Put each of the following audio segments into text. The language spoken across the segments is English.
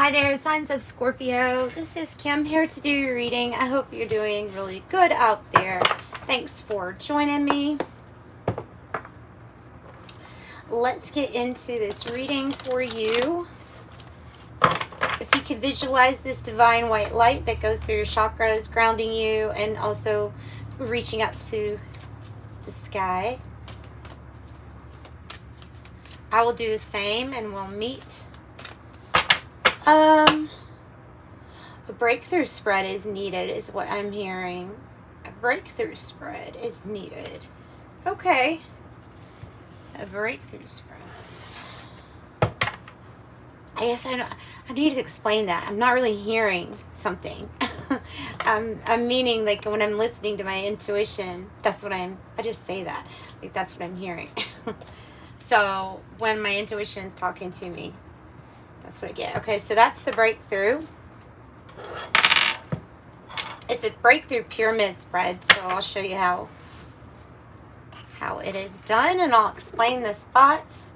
Hi there, signs of Scorpio. This is Kim here to do your reading. I hope you're doing really good out there. Thanks for joining me. Let's get into this reading for you. If you could visualize this divine white light that goes through your chakras, grounding you and also reaching up to the sky. I will do the same and we'll meet. A breakthrough spread is needed is what I'm hearing. A breakthrough spread is needed. Okay. A breakthrough spread. I guess I need to explain that. I'm not really hearing something. I'm meaning like when I'm listening to my intuition, I just say that. Like that's what I'm hearing. So when my intuition is talking to me, that's what I get. Okay, so that's the breakthrough. It's a breakthrough pyramid spread, so I'll show you how it is done, and I'll explain the spots.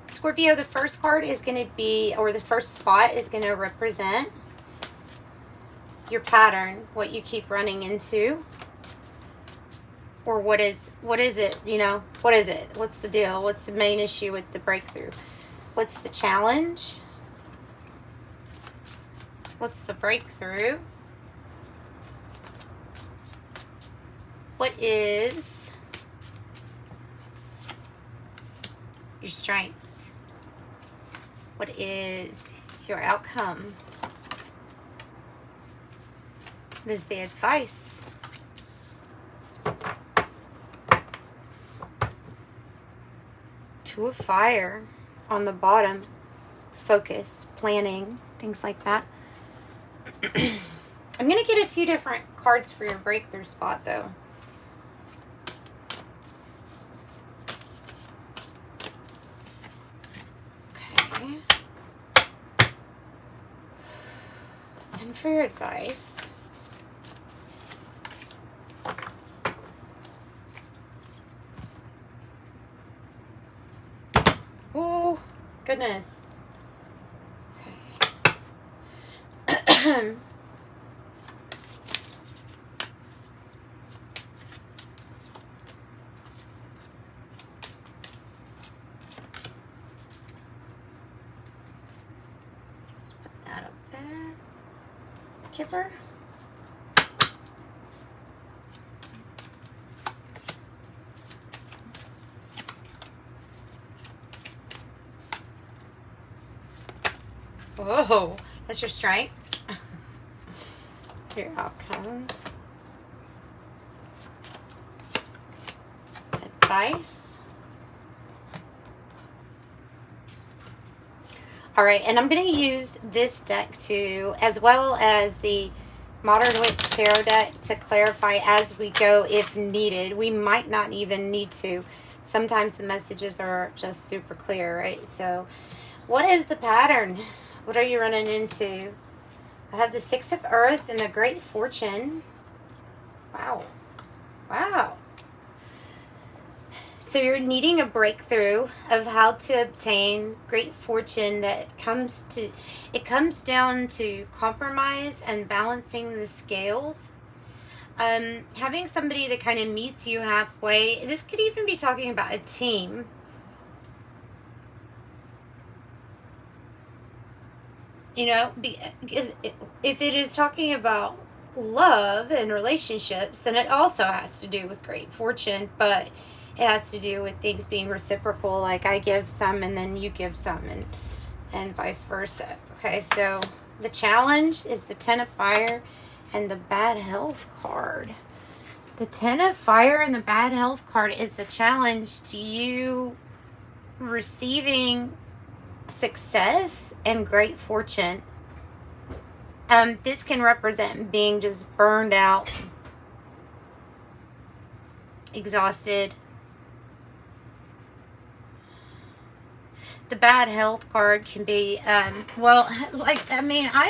Scorpio, the first card is going to be, or the first spot is going to represent your pattern, what you keep running into, or what is it, you know, what is it? What's the deal? What's the main issue with the breakthrough? What's the challenge? What's the breakthrough? What is your strength? What is your outcome? What is the advice? Two of fire on the bottom. Focus, planning, things like that. I'm going to get a few different cards for your breakthrough spot, though. Okay. And for your advice. Oh, goodness. Okay. Kipper. Whoa, that's your strength. Your outcome. Advice. All right, and I'm going to use this deck too, as well as the Modern Witch Tarot deck to clarify as we go if needed. We might not even need to. Sometimes the messages are just super clear, right? So what is the pattern? What are you running into? I have the Six of Earth and the Great Fortune. Wow. Wow. So you're needing a breakthrough of how to obtain great fortune that comes down to compromise and balancing the scales. Having somebody that kind of meets you halfway. This could even be talking about a team. You know, because if it is talking about love and relationships, then it also has to do with great fortune, but it has to do with things being reciprocal, like I give some and then you give some, and vice versa. Okay, so the challenge is the Ten of Fire and the Bad Health card. The Ten of Fire and the Bad Health card is the challenge to you receiving success and great fortune. This can represent being just burned out, exhausted. The Bad Health card can be, I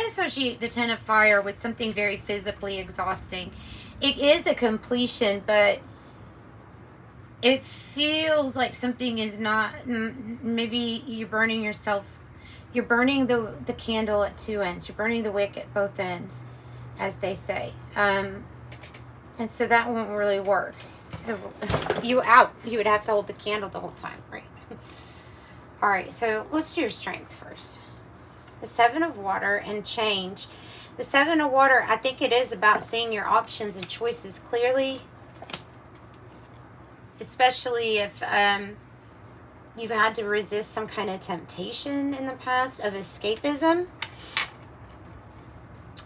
associate the Ten of Fire with something very physically exhausting. It is a completion, but it feels like something is not, maybe you're burning yourself You're burning the candle at two ends. You're burning the wick at both ends, as they say. And so that won't really work. You would have to hold the candle the whole time, right? All right, so let's do your strength first. The Seven of Water and change. The Seven of Water, I think it is about seeing your options and choices clearly. Especially if you've had to resist some kind of temptation in the past of escapism.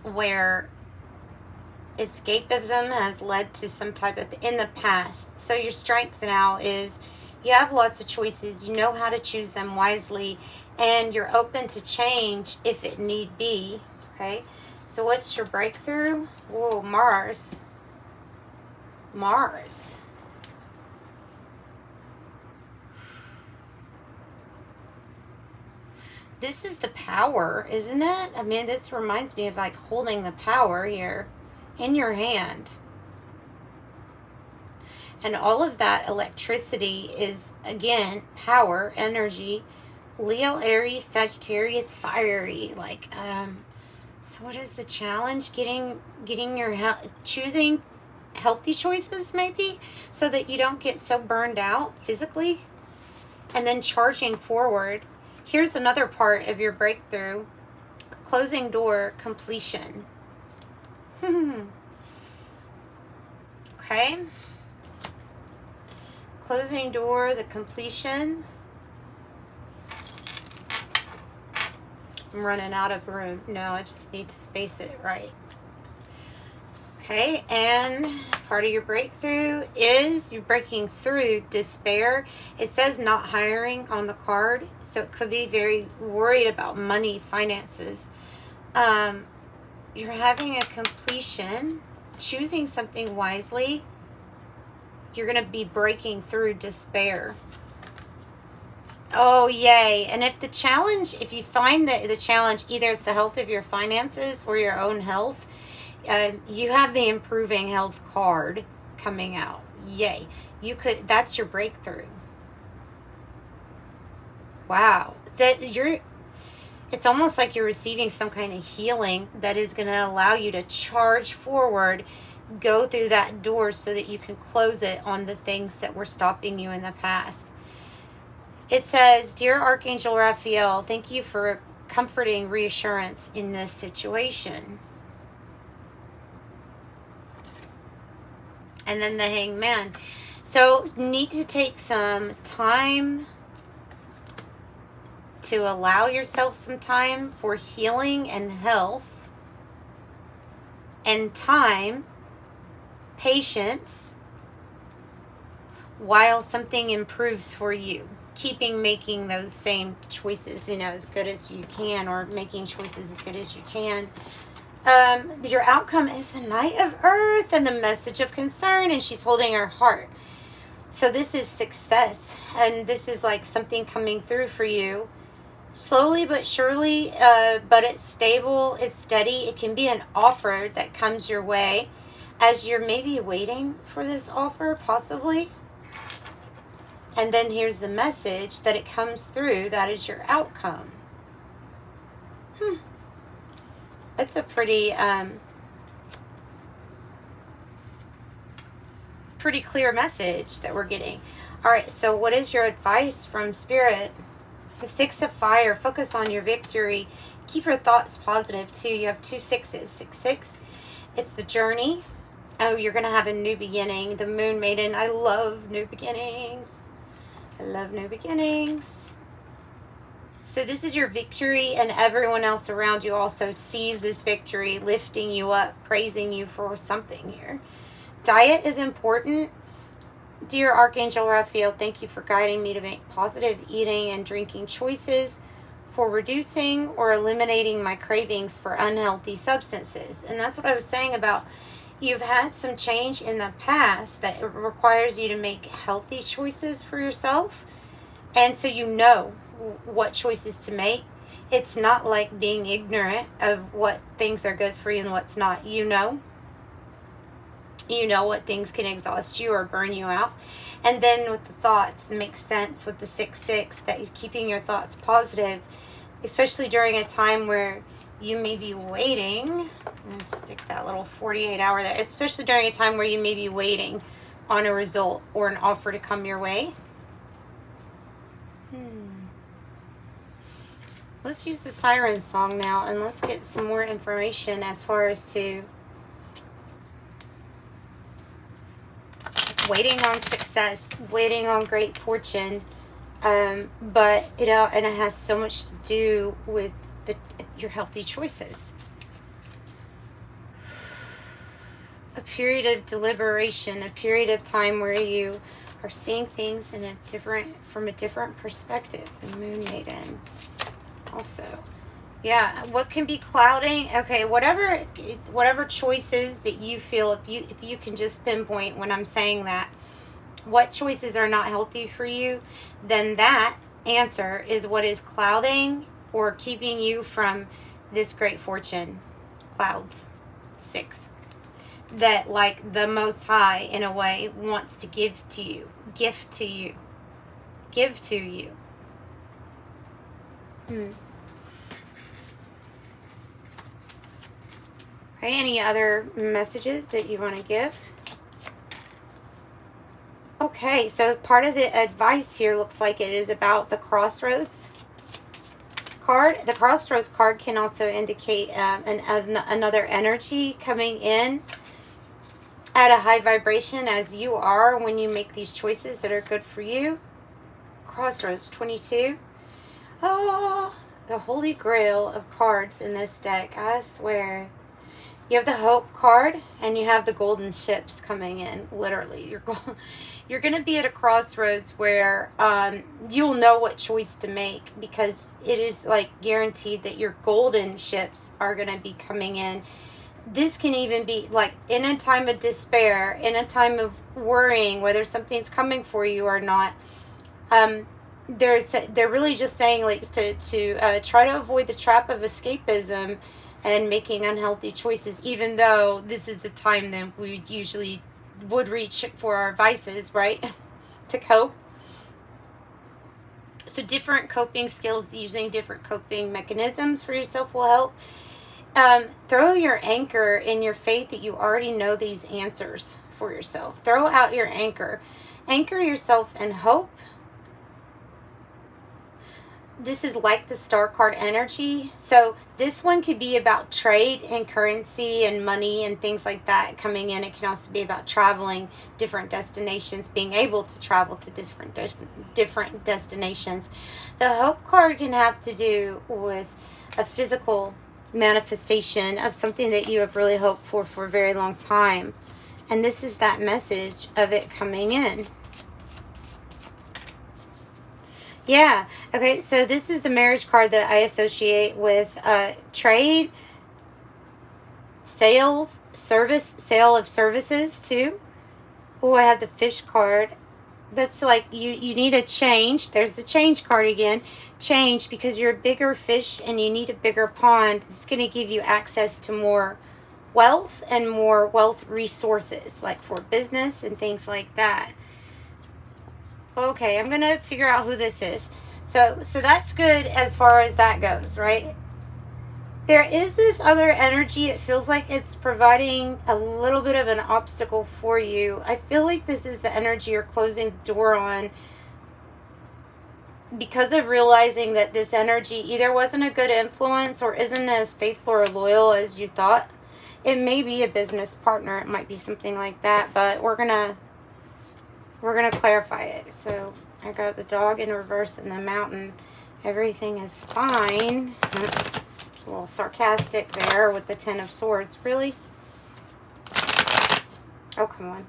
Where escapism has led to some type of in the past. So your strength now is you have lots of choices. You know how to choose them wisely. And you're open to change if it need be. Okay. So what's your breakthrough? Whoa, Mars. Mars. This is the power, isn't it? I mean, this reminds me of like holding the power here in your hand. And all of that electricity is, again, power, energy. Leo, Aries, Sagittarius, fiery. Like, so what is the challenge? Getting your choosing healthy choices, maybe, so that you don't get so burned out physically, and then charging forward. Here's another part of your breakthrough. Closing door, completion. Okay. Closing door, the completion. I'm running out of room. No, I just need to space it right. Okay, and part of your breakthrough is you're breaking through despair. It says not hiring on the card, so it could be very worried about money, finances. You're having a completion, choosing something wisely. You're going to be breaking through despair. Oh, yay. And if you find that the challenge, either it's the health of your finances or your own health, you have the improving health card coming out. Yay. That's your breakthrough. Wow. It's almost like you're receiving some kind of healing that is going to allow you to charge forward, go through that door so that you can close it on the things that were stopping you in the past. It says, Dear Archangel Raphael, thank you for comforting reassurance in this situation. And then the Hangman. So need to take some time to allow yourself some time for healing and health. And time, patience, while something improves for you. Making those same choices, as good as you can, or making choices as good as you can. Your outcome is the Knight of Earth and the message of concern, and she's holding her heart. So this is success, and this is like something coming through for you. Slowly but surely, but it's stable, it's steady. It can be an offer that comes your way as you're maybe waiting for this offer, possibly. And then here's the message that it comes through. That is your outcome. It's a pretty clear message that we're getting. All right, so what is your advice from Spirit? The Six of Fire. Focus on your victory. Keep your thoughts positive, too. You have 2 6s. 6, 6. It's the journey. Oh, you're going to have a new beginning. The Moon Maiden. I love new beginnings. I love new beginnings. So this is your victory, and everyone else around you also sees this victory, lifting you up, praising you for something here. Diet is important. Dear Archangel Raphael, thank you for guiding me to make positive eating and drinking choices for reducing or eliminating my cravings for unhealthy substances. And that's what I was saying about you've had some change in the past that requires you to make healthy choices for yourself. And so you know what choices to make. It's not like being ignorant of what things are good for you and what's not. You know what things can exhaust you or burn you out. And then with the thoughts, it makes sense with the 6 6 that you're keeping your thoughts positive. especially during a time where you may be waiting. I'll stick that little 48 hour there. Especially during a time where you may be waiting on a result or an offer to come your way. Let's use the Siren song now, and let's get some more information as far as to waiting on success, waiting on great fortune. But it has so much to do with your healthy choices. A period of deliberation, a period of time where you are seeing things from a different perspective. The Moon Maiden. Also, yeah, what can be clouding? Okay, whatever choices that you feel, if you can just pinpoint when I'm saying that, what choices are not healthy for you, then that answer is what is clouding or keeping you from this great fortune. Clouds. 6. That, like, the Most High, in a way, wants to give to you. Gift to you. Give to you. Okay, any other messages that you want to give? Okay, so part of the advice here looks like it is about the Crossroads card. The Crossroads card can also indicate another energy coming in at a high vibration, as you are when you make these choices that are good for you. Crossroads 22. Oh, the holy grail of cards in this deck, I swear. You have the Hope card, and you have the golden ships coming in. Literally, you're going to be at a crossroads where you'll know what choice to make, because it is like guaranteed that your golden ships are going to be coming in. This can even be like in a time of despair, in a time of worrying whether something's coming for you or not. They're really just saying, like, to try to avoid the trap of escapism and making unhealthy choices, even though this is the time that we usually would reach for our vices, right? To cope. So different coping skills, using different coping mechanisms for yourself will help. Throw your anchor in your faith that you already know these answers for yourself. Throw out your anchor. Anchor yourself in hope. This is like the Star card energy. So this one could be about trade and currency and money and things like that coming in. It can also be about traveling different destinations, being able to travel to different destinations. The Hope card can have to do with a physical manifestation of something that you have really hoped for a very long time. And this is that message of it coming in. Yeah. Okay, so this is the marriage card that I associate with trade, sales, sale of services too. Oh, I have the Fish card. That's like you need a change. There's the change card again. Change, because you're a bigger fish and you need a bigger pond. It's going to give you access to more wealth and more wealth resources, like for business and things like that. Okay, I'm going to figure out who this is. So that's good as far as that goes, right? There is this other energy. It feels like it's providing a little bit of an obstacle for you. I feel like this is the energy you're closing the door on because of realizing that this energy either wasn't a good influence or isn't as faithful or loyal as you thought. It may be a business partner. It might be something like that, but we're gonna clarify it. So I got the dog in reverse in the mountain. Everything is fine. A little sarcastic there with the Ten of Swords. Really? Oh, come on.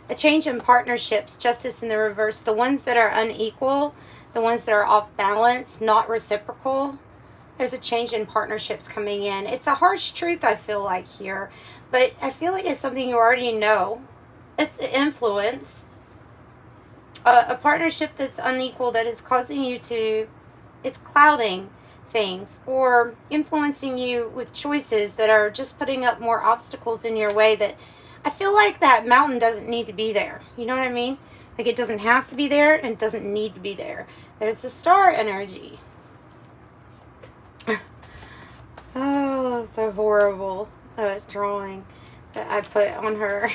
A change in partnerships. Justice in the reverse. The ones that are unequal, the ones that are off balance, not reciprocal. There's a change in partnerships coming in. It's a harsh truth, I feel like, here. But I feel like it's something you already know. It's influence. A partnership that's unequal, that is causing you to... It's clouding things or influencing you with choices that are just putting up more obstacles in your way, that I feel like that mountain doesn't need to be there. You know what I mean? Like, it doesn't have to be there and it doesn't need to be there. There's the star energy. Oh, so horrible drawing that I put on her.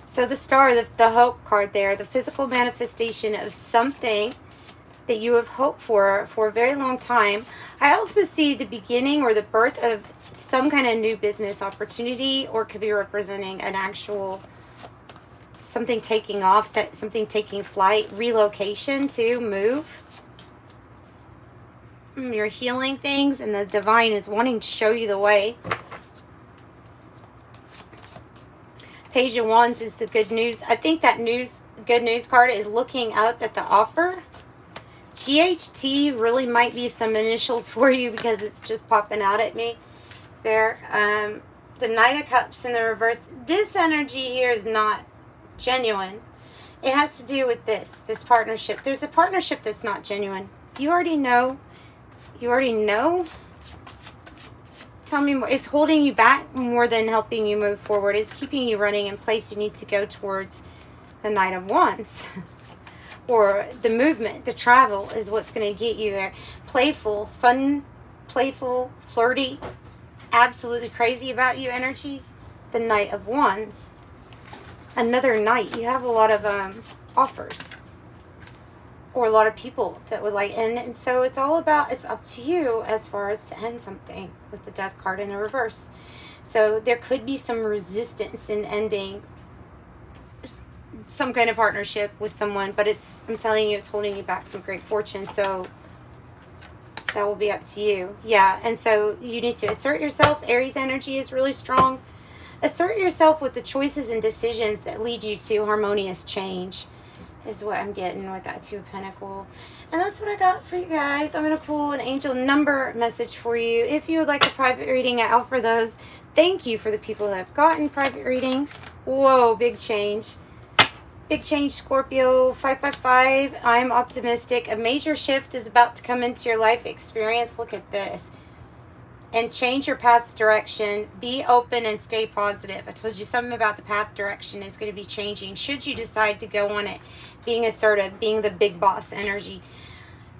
So the star, the hope card there, the physical manifestation of something that you have hoped for a very long time. I also see the beginning or the birth of some kind of new business opportunity, or could be representing an actual something taking off, something taking flight, relocation to move. You're healing things, and the divine is wanting to show you the way. Page of Wands is the good news. I think that good news card is looking up at the offer. GHT really might be some initials for you, because it's just popping out at me there. The Knight of Cups in the reverse. This energy here is not genuine. It has to do with this partnership. There's a partnership that's not genuine. You already know. You already know. Tell me more. It's holding you back more than helping you move forward. It's keeping you running in place. You need to go towards the Knight of Wands. Or the movement, the travel is what's going to get you there. Playful, fun, playful, flirty, absolutely crazy about you energy. The Knight of Wands. Another knight. You have a lot of offers. Or a lot of people that would like, and so it's all about, it's up to you as far as to end something with the Death card in the reverse. So there could be some resistance in ending some kind of partnership with someone, but I'm telling you, it's holding you back from great fortune. So that will be up to you. Yeah, and so you need to assert yourself. Aries energy is really strong. Assert yourself with the choices and decisions that lead you to harmonious change, is what I'm getting with that Two of Pentacles. And that's what I got for you guys. I'm going to pull an angel number message for you. If you would like a private reading, I offer those. Thank you for the people who have gotten private readings. Whoa, big change. Big change, Scorpio. 555. I'm optimistic. A major shift is about to come into your life experience. Look at this. And change your path's direction. Be open and stay positive. I told you something about the path direction is going to be changing. Should you decide to go on it, being assertive, being the big boss energy.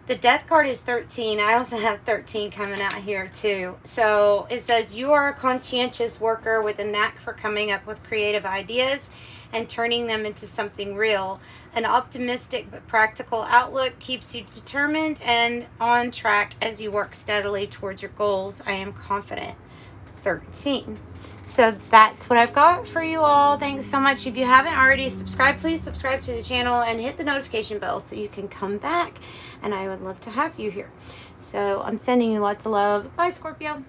The Death card is 13. I also have 13 coming out here too. So it says you are a conscientious worker with a knack for coming up with creative ideas and turning them into something real. An optimistic but practical outlook keeps you determined and on track as you work steadily towards your goals. I am confident. 13. So that's what I've got for you all. Thanks so much. If you haven't already subscribed, please subscribe to the channel and hit the notification bell so you can come back. And I would love to have you here. So I'm sending you lots of love. Bye, Scorpio.